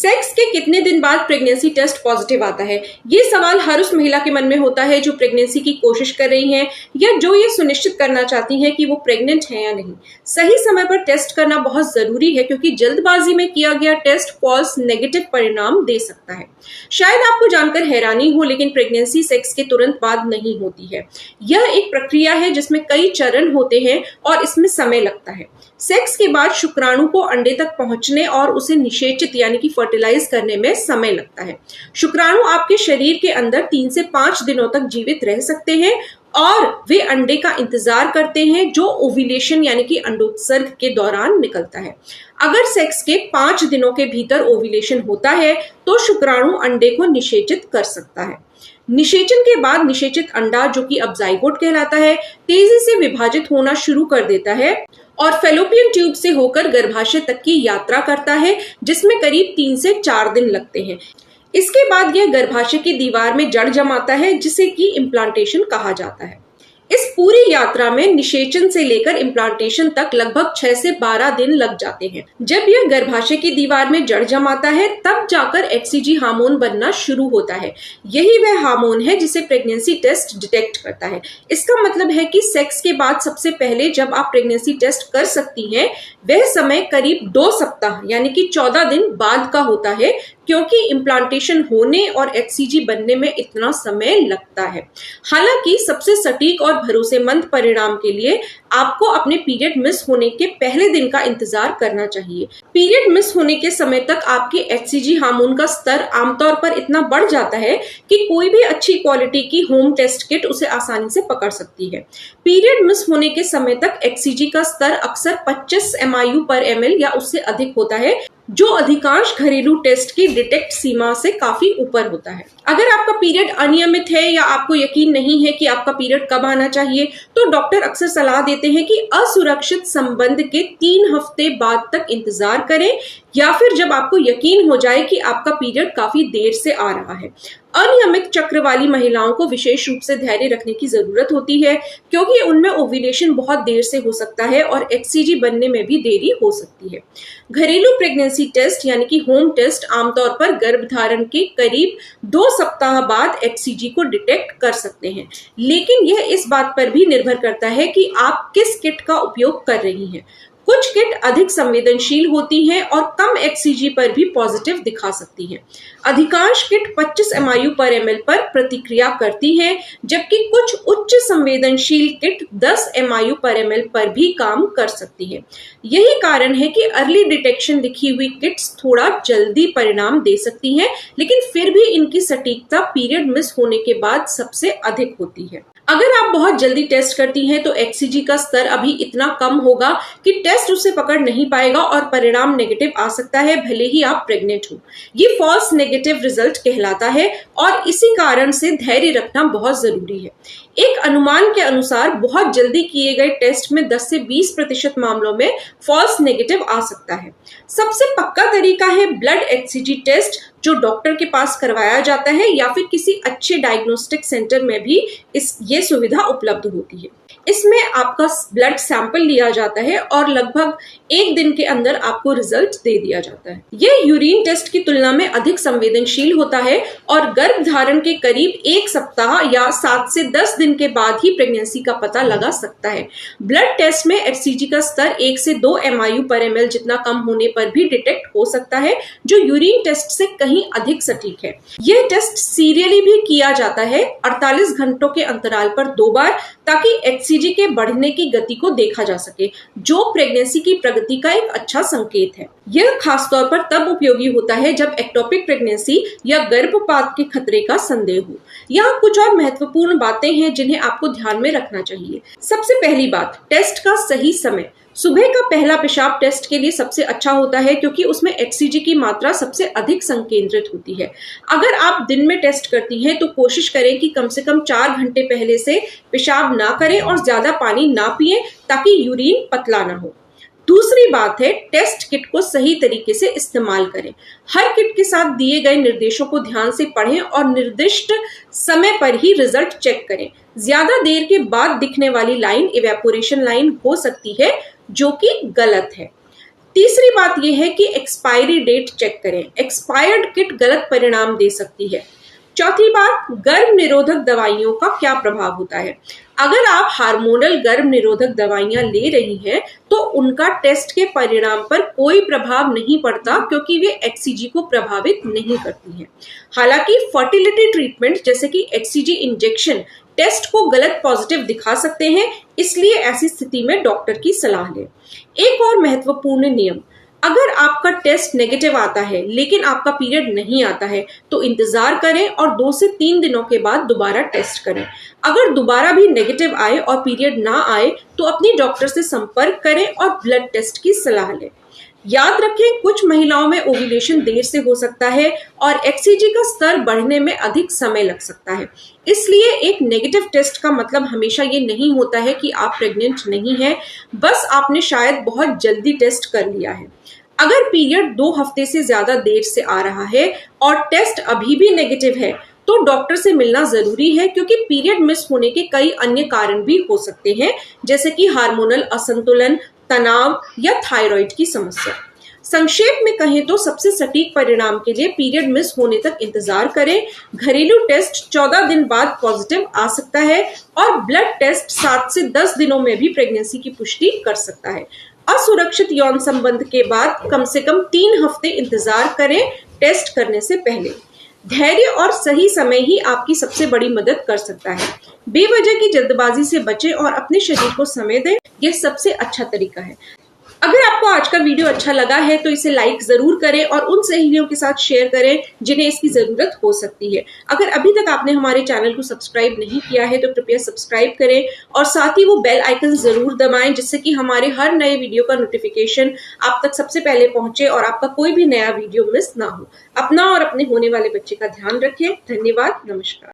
Sex के कितने दिन बाद प्रेगनेंसी टेस्ट पॉजिटिव आता है? ये सवाल हर उस महिला के मन में होता है जो प्रेगनेंसी की कोशिश कर रही हैं या जो ये सुनिश्चित करना चाहती हैं कि वो प्रेग्नेंट हैं या नहीं। सही समय पर टेस्ट करना बहुत जरूरी है क्योंकि जल्दबाजी में किया गया टेस्ट फॉल्स नेगेटिव परिणाम दे सकता है। शायद आपको जानकर हैरानी हो, लेकिन प्रेगनेंसी सेक्स के तुरंत बाद नहीं होती है। यह एक प्रक्रिया है जिसमें कई चरण होते हैं और इसमें समय लगता है। सेक्स के बाद शुक्राणु को अंडे तक पहुंचने और उसे निषेचित यानी कि फर्टिलाइज करने में समय लगता है। शुक्राणु आपके शरीर के अंदर 3 से 5 दिनों तक जीवित रह सकते हैं और वे अंडे का इंतजार करते हैं जो ओव्यूलेशन यानी कि अंडोत्सर्ग के दौरान निकलता है। अगर सेक्स के 5 दिनों के भीतर ओव्यूलेशन होता है तो शुक्राणु अंडे को निषेचित कर सकता है। निषेचन के बाद निषेचित अंडा, जो कि अब जाइगोट कहलाता है, तेजी से विभाजित होना शुरू कर देता है और फेलोपियन ट्यूब से होकर गर्भाशय तक की यात्रा करता है, जिसमें करीब 3 से 4 दिन लगते हैं। इसके बाद यह गर्भाशय की दीवार में जड़ जमाता है, जिसे कि इम्प्लांटेशन कहा जाता है। इस पूरी यात्रा में निषेचन से लेकर इम्प्लांटेशन तक लगभग 6 से 12 दिन लग जाते हैं। जब यह गर्भाशय की दीवार में जड़ जमाता है तब जाकर HCG हार्मोन बनना शुरू होता है। यही वह हार्मोन है जिसे प्रेगनेंसी टेस्ट डिटेक्ट करता है। इसका मतलब है कि सेक्स के बाद सबसे पहले जब आप प्रेगनेंसी टेस्ट कर सकती हैं, वह समय करीब 2 सप्ताह यानी कि 14 दिन बाद का होता है, क्योंकि इम्प्लांटेशन होने और HCG बनने में इतना समय लगता है। हालांकि सबसे सटीक और भरोसेमंद परिणाम के लिए आपको अपने पीरियड मिस होने के पहले दिन का इंतजार करना चाहिए। पीरियड मिस होने के समय तक आपके HCG हार्मोन का स्तर आमतौर पर इतना बढ़ जाता है कि कोई भी अच्छी क्वालिटी की होम टेस्ट किट उसे आसानी से पकड़ सकती है। पीरियड मिस होने के समय तक HCG का स्तर अक्सर 25 MIU/ml या उससे अधिक होता है, जो अधिकांश घरेलू टेस्ट की डिटेक्ट सीमा से काफी ऊपर होता है। अगर आपका पीरियड अनियमित है या आपको यकीन नहीं है कि आपका पीरियड कब आना चाहिए, तो डॉक्टर अक्सर सलाह देते हैं कि असुरक्षित संबंध के 3 हफ्ते बाद तक इंतजार करें या फिर जब आपको यकीन हो जाए कि आपका पीरियड काफी देर से आ रहा है। अनियमित चक्र वाली महिलाओं को विशेष रूप से धैर्य रखने की जरूरत होती है, क्योंकि उनमें ओव्यूलेशन बहुत देर से हो सकता है और HCG बनने में भी देरी हो सकती है। घरेलू प्रेगनेंसी टेस्ट यानी कि होम टेस्ट आमतौर पर गर्भधारण के करीब 2 सप्ताह बाद HCG को डिटेक्ट कर सकते हैं, लेकिन यह इस बात पर भी निर्भर करता है कि आप किस किट का उपयोग कर रही हैं। कुछ किट अधिक संवेदनशील होती हैं और कम HCG पर भी पॉजिटिव दिखा सकती हैं। अधिकांश किट 25 MIU/ml पर प्रतिक्रिया करती हैं, जबकि कुछ उच्च संवेदनशील किट 10 MIU/ml पर भी काम कर सकती हैं। यही कारण है कि अर्ली डिटेक्शन लिखी हुई किट्स थोड़ा जल्दी परिणाम दे सकती हैं, लेकिन फिर भी इनकी सटीकता पीरियड मिस होने के बाद सबसे अधिक होती है। अगर आप बहुत जल्दी टेस्ट करती हैं तो HCG का स्तर अभी इतना कम होगा कि टेस्ट उसे पकड़ नहीं पाएगा और परिणाम नेगेटिव आ सकता है, भले ही आप प्रेग्नेंट हो। ये फॉल्स नेगेटिव रिजल्ट कहलाता है और इसी कारण से धैर्य रखना बहुत जरूरी है। एक अनुमान के अनुसार बहुत जल्दी किए गए टेस्ट में 10 से 20% मामलों में फॉल्स नेगेटिव आ सकता है। सबसे पक्का तरीका है ब्लड HCG टेस्ट, जो डॉक्टर के पास करवाया जाता है या फिर किसी अच्छे डायग्नोस्टिक सेंटर में भी ये सुविधा उपलब्ध होती है। इसमें आपका ब्लड सैंपल लिया जाता है और लगभग 1 दिन के अंदर आपको रिजल्ट दे दिया जाता है। यह यूरिन टेस्ट की तुलना में अधिक संवेदनशील होता है और गर्भधारण के करीब 1 सप्ताह या 7 से 10 दिन के बाद ही प्रेगनेंसी का पता लगा सकता है। ब्लड टेस्ट में HCG का स्तर 1 से 2 MIU/ml जितना कम होने पर भी डिटेक्ट हो सकता है, जो यूरिन टेस्ट से कहीं अधिक सटीक है। यह टेस्ट सीरियली भी किया जाता है 48 घंटों के अंतराल पर 2 बार, ताकि HCG के बढ़ने की गति को देखा जा सके, जो प्रेगनेंसी की प्रगति का एक अच्छा संकेत है। यह खासतौर पर तब उपयोगी होता है जब एक्टोपिक प्रेगनेंसी या गर्भपात के खतरे का संदेह हो। यहाँ कुछ और महत्वपूर्ण बातें हैं जिन्हें आपको ध्यान में रखना चाहिए। सबसे पहली बात, टेस्ट का सही समय। सुबह का पहला पेशाब टेस्ट के लिए सबसे अच्छा होता है, क्योंकि उसमें HCG की मात्रा सबसे अधिक संकेंद्रित होती है। अगर आप दिन में टेस्ट करती हैं तो कोशिश करें कि कम से कम 4 घंटे पहले से पेशाब ना करें और ज्यादा पानी ना पिएं, ताकि यूरिन पतला ना हो। दूसरी बात है, टेस्ट किट को सही तरीके से इस्तेमाल करें। हर किट के साथ दिए गए निर्देशों को ध्यान से पढ़ें और निर्दिष्ट समय पर ही रिजल्ट चेक करें। ज्यादा देर के बाद दिखने वाली लाइन इवेपोरेशन लाइन हो सकती है, जो कि गलत है। तीसरी बात यह है कि एक्सपायरी डेट चेक करें। एक्सपायर्ड किट गलत परिणाम दे सकती है। चौथी बात, गर्भ निरोधक दवाइयों का क्या प्रभाव होता है। अगर आप हार्मोनल गर्भ निरोधक दवाइयां ले रही हैं तो उनका टेस्ट के परिणाम पर कोई प्रभाव नहीं पड़ता, क्योंकि वे एक्ससीजी को प्रभावित नहीं करती हैं। हालांकि फर्टिलिटी ट्रीटमेंट जैसे कि एक्ससीजी इंजेक्शन टेस्ट को गलत पॉजिटिव दिखा सकते हैं, इसलिए ऐसी स्थिति में डॉक्टर की सलाह लें। एक और महत्वपूर्ण नियम, अगर आपका टेस्ट नेगेटिव आता है लेकिन आपका पीरियड नहीं आता है तो इंतजार करें और 2 से 3 दिनों के बाद दोबारा टेस्ट करें। अगर दोबारा भी नेगेटिव आए और पीरियड ना आए तो अपनी डॉक्टर से संपर्क करें और ब्लड टेस्ट की सलाह लें। याद रखें, कुछ महिलाओं में ओव्यूलेशन देर से हो सकता है और एक्ससीजी का स्तर बढ़ने में अधिक समय लग सकता है। इसलिए एक नेगेटिव टेस्ट का मतलब हमेशा ये नहीं होता है कि आप प्रेग्नेंट नहीं हैं, बस आपने शायद बहुत जल्दी टेस्ट कर लिया है। अगर पीरियड 2 हफ्ते से ज्यादा देर से आ रहा है और टेस्ट अभी भी नेगेटिव है तो डॉक्टर से मिलना जरूरी है, क्योंकि पीरियड मिस होने के कई अन्य कारण भी हो सकते हैं, जैसे कि हार्मोनल असंतुलन, तनाव या थायराइड की समस्या। संक्षेप में कहें तो सबसे सटीक परिणाम के लिए पीरियड मिस होने तक इंतजार करें। घरेलू टेस्ट 14 दिन बाद पॉजिटिव आ सकता है और ब्लड टेस्ट 7 से 10 दिनों में भी प्रेगनेंसी की पुष्टि कर सकता है। असुरक्षित यौन संबंध के बाद कम से कम 3 हफ्ते इंतजार करें टेस्ट करने से पहले। धैर्य और सही समय ही आपकी सबसे बड़ी मदद कर सकता है। बेवजह की जल्दबाजी से बचें और अपने शरीर को समय दें, यह सबसे अच्छा तरीका है। अगर आपको आज का वीडियो अच्छा लगा है तो इसे लाइक जरूर करें और उन सहेलियों के साथ शेयर करें जिन्हें इसकी जरूरत हो सकती है। अगर अभी तक आपने हमारे चैनल को सब्सक्राइब नहीं किया है तो कृपया सब्सक्राइब करें और साथ ही वो बेल आइकन जरूर दबाएं, जिससे कि हमारे हर नए वीडियो का नोटिफिकेशन आप तक सबसे पहले पहुंचे और आपका कोई भी नया वीडियो मिस ना हो। अपना और अपने होने वाले बच्चे का ध्यान रखें। धन्यवाद। नमस्कार।